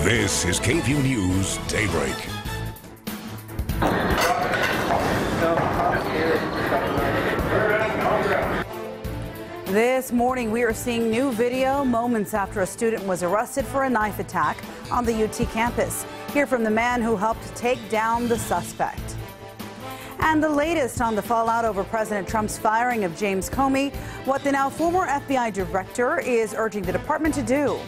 This is KVUE News Daybreak. This morning, we are seeing new video moments after a student was arrested for a knife attack on the UT campus. Hear from the man who helped take down the suspect. And the latest on the fallout over President Trump's firing of James Comey, what the now former FBI director is urging the department to do.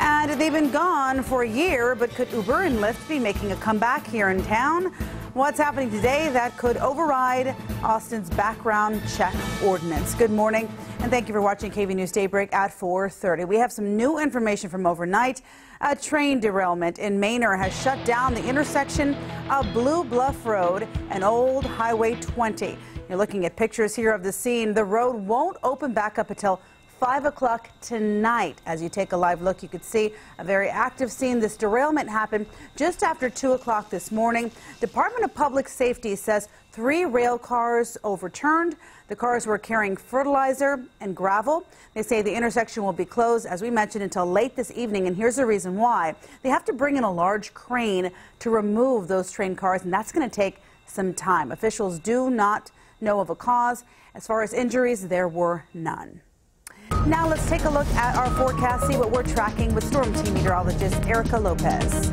And they've been gone for a year, but could Uber and Lyft be making a comeback here in town? What's happening today that could override Austin's background check ordinance? Good morning, and thank you for watching KVUE News Daybreak at 4:30. We have some new information from overnight. A train derailment in Manor has shut down the intersection of Blue Bluff Road and Old Highway 20. You're looking at pictures here of the scene. The road won't open back up until 5 o'clock tonight. As you take a live look, you could see a very active scene. This derailment happened just after 2 o'clock this morning. Department of Public Safety says 3 rail cars overturned. The cars were carrying fertilizer and gravel. They say the intersection will be closed, as we mentioned, until late this evening. And here's the reason why. They have to bring in a large crane to remove those train cars, and that's going to take some time. Officials do not know of a cause. As far as injuries, there were none. Now let's take a look at our forecast, see what we're tracking with Storm Team meteorologist Erica Lopez.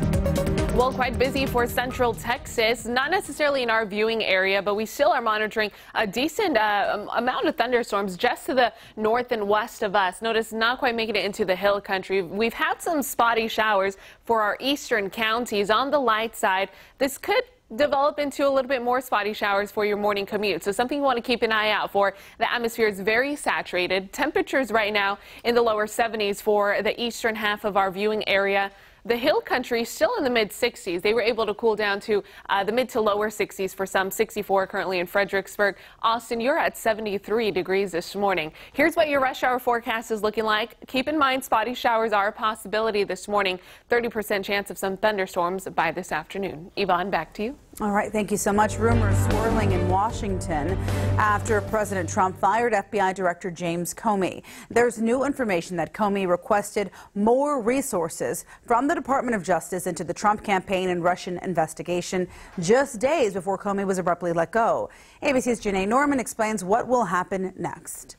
Well, quite busy for central Texas, not necessarily in our viewing area, but we still are monitoring a decent amount of thunderstorms just to the north and west of us. Notice not quite making it into the hill country. We've had some spotty showers for our eastern counties on the light side. This could develop into a little bit more spotty showers for your morning commute. So something you want to keep an eye out for. The atmosphere is very saturated. Temperatures right now in the lower 70s for the eastern half of our viewing area. The hill country still in the mid-60s. They were able to cool down to the mid to lower 60s for some. 64 currently in Fredericksburg. Austin, you're at 73 degrees this morning. Here's what your rush hour forecast is looking like. Keep in mind spotty showers are a possibility this morning. 30% chance of some thunderstorms by this afternoon. Yvonne, back to you. All right, thank you so much. Rumors swirling in Washington after President Trump fired FBI Director James Comey. There's new information that Comey requested more resources from the Department of Justice into the Trump campaign and Russian investigation just days before Comey was abruptly let go. ABC's Janae Norman explains what will happen next.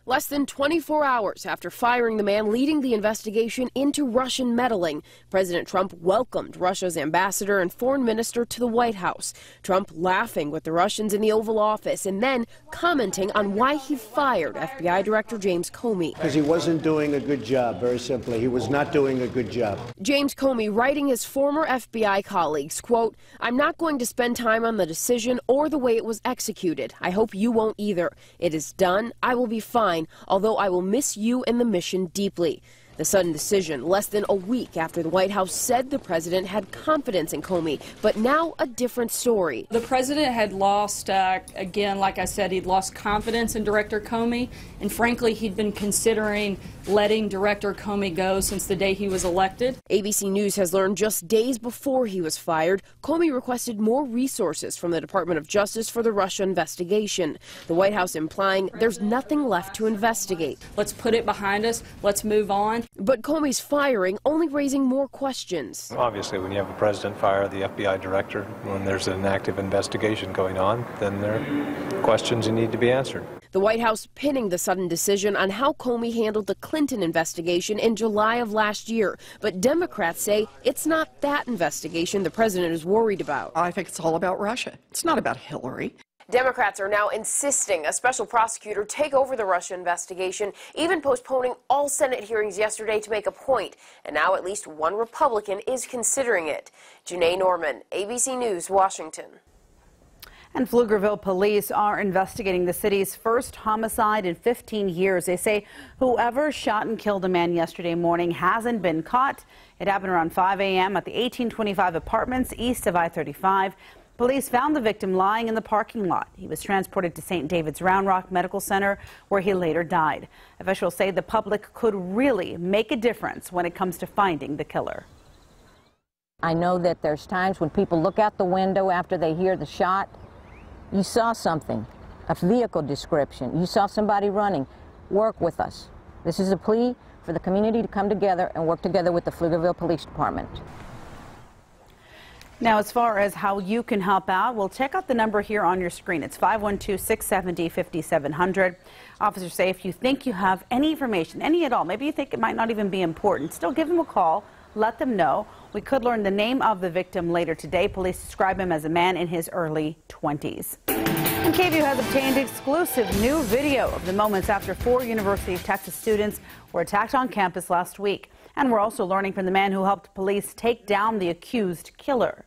Less than 24 hours after firing the man leading the investigation into Russian meddling, President Trump welcomed Russia's ambassador and foreign minister to the White House. Trump laughing with the Russians in the Oval Office and then commenting on why he fired FBI Director James Comey. Because he wasn't doing a good job, very simply. He was not doing a good job. James Comey writing his former FBI colleagues, quote, "I'm not going to spend time on the decision or the way it was executed. I hope you won't either. It is done. I will be fine. Although I will miss you and the mission deeply." The sudden decision less than a week after the White House said the president had confidence in Comey, but now a different story. The president had lost, again, like I said, he'd lost confidence in Director Comey, and frankly, he'd been considering letting Director Comey go since the day he was elected. ABC News has learned just days before he was fired, Comey requested more resources from the Department of Justice for the Russia investigation. The White House implying there's nothing left to investigate. Let's put it behind us. Let's move on. But Comey's firing only raising more questions. Obviously, when you have a president fire the FBI director, when there's an active investigation going on, then there are questions that need to be answered. The White House pinning the sudden decision on how Comey handled the Clinton investigation in July of last year. But Democrats say it's not that investigation the president is worried about. I think it's all about Russia. It's not about Hillary. Democrats are now insisting a special prosecutor take over the Russia investigation, even postponing all Senate hearings yesterday to make a point. And now at least one Republican is considering it. Janae Norman, ABC News, Washington. And Pflugerville police are investigating the city's first homicide in 15 years. They say whoever shot and killed a man yesterday morning hasn't been caught. It happened around 5 a.m. at the 1825 apartments east of I-35. Police found the victim lying in the parking lot. He was transported to St. David's Round Rock Medical Center, where he later died. Officials say the public could really make a difference when it comes to finding the killer. I know that there's times when people look out the window after they hear the shot. You saw something, a vehicle description. You saw somebody running. Work with us. This is a plea for the community to come together and work together with the Pflugerville Police Department. Now, as far as how you can help out, well, check out the number here on your screen. It's 512-670-5700. Officers say if you think you have any information, any at all, maybe you think it might not even be important, still give them a call. Let them know. We could learn the name of the victim later today. Police describe him as a man in his early 20s. And KVUE has obtained exclusive new video of the moments after 4 University of Texas students were attacked on campus last week. And we're also learning from the man who helped police take down the accused killer.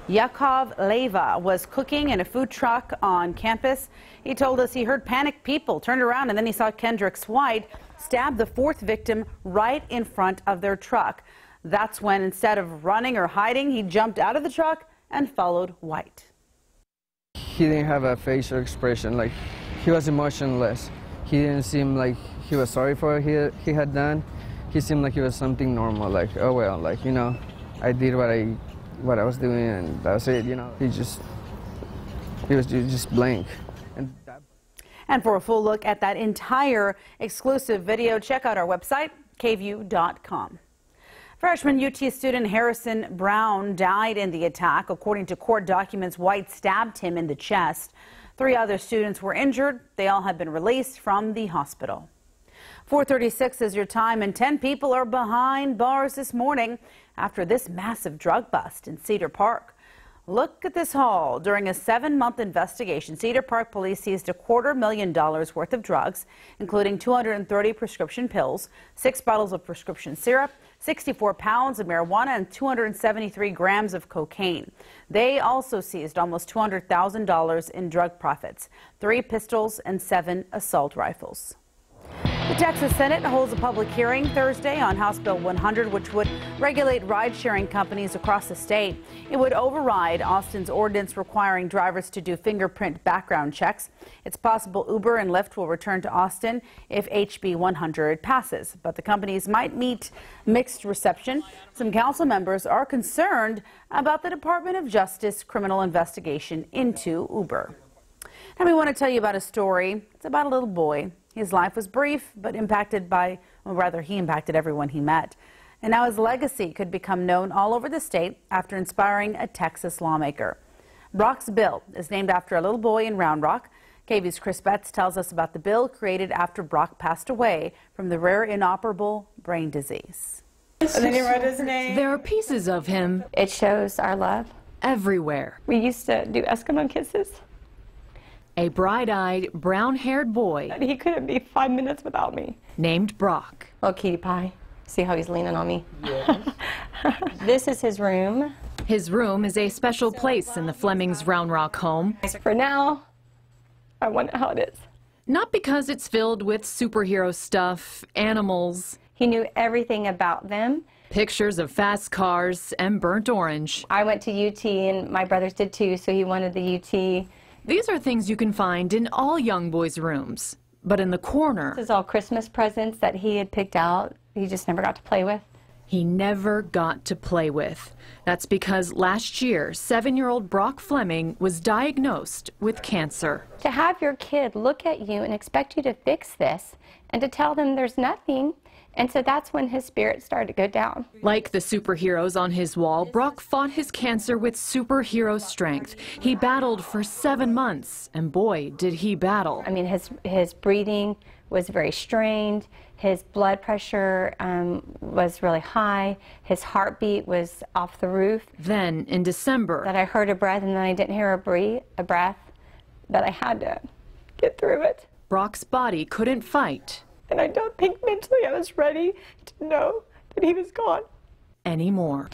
Yakov Leva was cooking in a food truck on campus. He told us he heard panicked people, turned around, and then he saw Kendricks White stab the 4th victim right in front of their truck. That's when, instead of running or hiding, he jumped out of the truck and followed White. He didn't have a facial expression, like he was emotionless. He didn't seem like he was sorry for what he had done. He seemed like he was something normal, like, oh well, like, you know, I did what I was doing and that's it, you know. He was just blank. And for a full look at that entire exclusive video, check out our website, KVUE.com. Freshman UT student Harrison Brown died in the attack. According to court documents, White stabbed him in the chest. 3 other students were injured. They all have been released from the hospital. 4:36 is your time, and 10 people are behind bars this morning after this massive drug bust in Cedar Park. Look at this haul. During a 7-month investigation, Cedar Park police seized $250,000 worth of drugs, including 230 prescription pills, 6 bottles of prescription syrup, 64 pounds of marijuana, and 273 grams of cocaine. They also seized almost $200,000 in drug profits, 3 pistols, and 7 assault rifles. The Texas Senate holds a public hearing Thursday on House Bill 100, which would regulate ride-sharing companies across the state. It would override Austin's ordinance requiring drivers to do fingerprint background checks. It's possible Uber and Lyft will return to Austin if HB 100 passes, but the companies might meet mixed reception. Some council members are concerned about the Department of Justice criminal investigation into Uber. And we want to tell you about a story. It's about a little boy. His life was brief, but impacted by, well, rather, he impacted everyone he met. And now his legacy could become known all over the state after inspiring a Texas lawmaker. Brock's Bill is named after a little boy in Round Rock. KVUE's Chris Betts tells us about the bill created after Brock passed away from the rare inoperable brain disease. And then he wrote his name. There are pieces of him. It shows our love. Everywhere. We used to do Eskimo kisses. A bright-eyed, brown-haired boy. He couldn't be 5 minutes without me. Named Brock. Oh, cutie pie. See how he's leaning on me? Yeah. This is his room. His room is a special place in the Flemings' Round Rock home. For now, I want it how it is. Not because it's filled with superhero stuff, animals. He knew everything about them. Pictures of fast cars and burnt orange. I went to UT and my brothers did too, so he wanted the UT. These are things you can find in all young boys' rooms. But in the corner... This is all Christmas presents that he had picked out. He just never got to play with. He never got to play with. That's because last year, 7-year-old Brock Fleming was diagnosed with cancer. To have your kid look at you and expect you to fix this and to tell them there's nothing, and so that's when his spirit started to go down. Like the superheroes on his wall, Brock fought his cancer with superhero strength. He battled for 7 months, and boy, did he battle. I mean, his breathing was very strained. His blood pressure was really high. His heartbeat was off the roof. Then, in December... That I heard a breath, and then I didn't hear a breath, that I had to get through it. Brock's body couldn't fight. And I don't think mentally I was ready to know that he was gone. Anymore.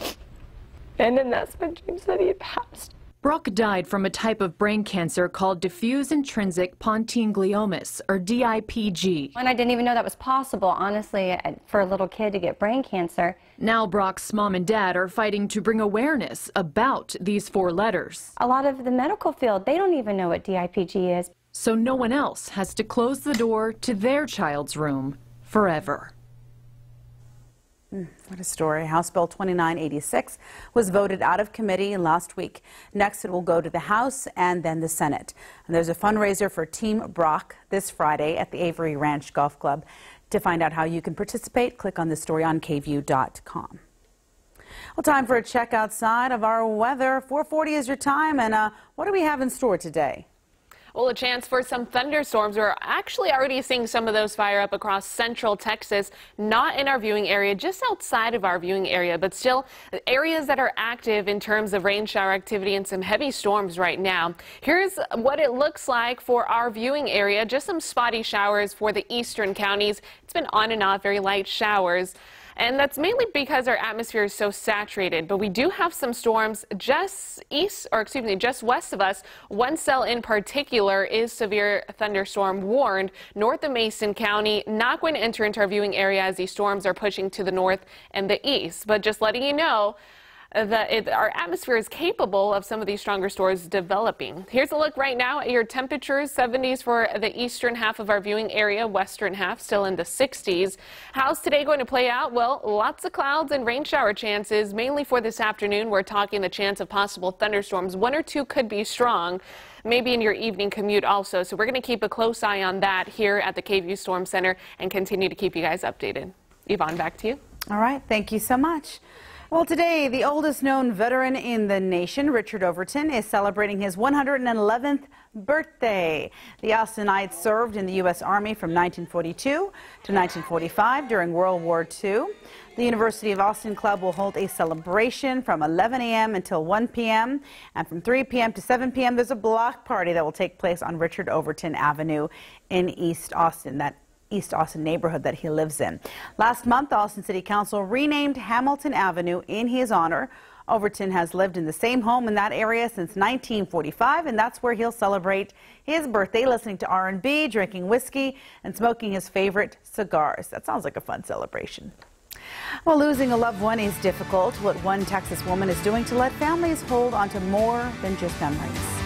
And then that's when James said he had passed. Brock died from a type of brain cancer called diffuse intrinsic pontine gliomas, or DIPG. And I didn't even know that was possible, honestly, for a little kid to get brain cancer. Now Brock's mom and dad are fighting to bring awareness about these 4 letters. A lot of the medical field, they don't even know what DIPG is. So no one else has to close the door to their child's room forever. What a story. House Bill 2986 was voted out of committee last week. Next, it will go to the House and then the Senate. And there's a fundraiser for Team Brock this Friday at the Avery Ranch Golf Club. To find out how you can participate, click on this story on KVUE.com. Well, time for a check outside of our weather. 4:40 is your time, and what do we have in store today? Well, a chance for some thunderstorms. We're actually already seeing some of those fire up across central Texas, not in our viewing area, just outside of our viewing area, but still areas that are active in terms of rain shower activity and some heavy storms right now. Here's what it looks like for our viewing area. Just some spotty showers for the eastern counties. It's been on and off, very light showers. And that's mainly because our atmosphere is so saturated. But we do have some storms just just west of us. One cell in particular is severe thunderstorm warned north of Mason County. Not going to enter into our viewing area as these storms are pushing to the north and the east. But just letting you know that our atmosphere is capable of some of these stronger storms developing. Here's a look right now at your temperatures. 70s for the eastern half of our viewing area, western half still in the 60s. How's today going to play out? Well, lots of clouds and rain shower chances, mainly for this afternoon. We're talking the chance of possible thunderstorms. One or two could be strong, maybe in your evening commute also. So we're going to keep a close eye on that here at the KVUE Storm Center and continue to keep you guys updated. Yvonne, back to you. All right. Thank you so much. Well, today, the oldest known veteran in the nation, Richard Overton, is celebrating his 111th birthday. The Austinite served in the U.S. Army from 1942 to 1945 during World War II. The University of Austin Club will hold a celebration from 11 a.m. until 1 p.m. And from 3 p.m. to 7 p.m. there's a block party that will take place on Richard Overton Avenue in East Austin. That East Austin neighborhood that he lives in. Last month, Austin City Council renamed Hamilton Avenue in his honor. Overton has lived in the same home in that area since 1945, and that's where he'll celebrate his birthday, listening to R&B, drinking whiskey, and smoking his favorite cigars. That sounds like a fun celebration. Well, losing a loved one is difficult. What one Texas woman is doing to let families hold on to more than just memories.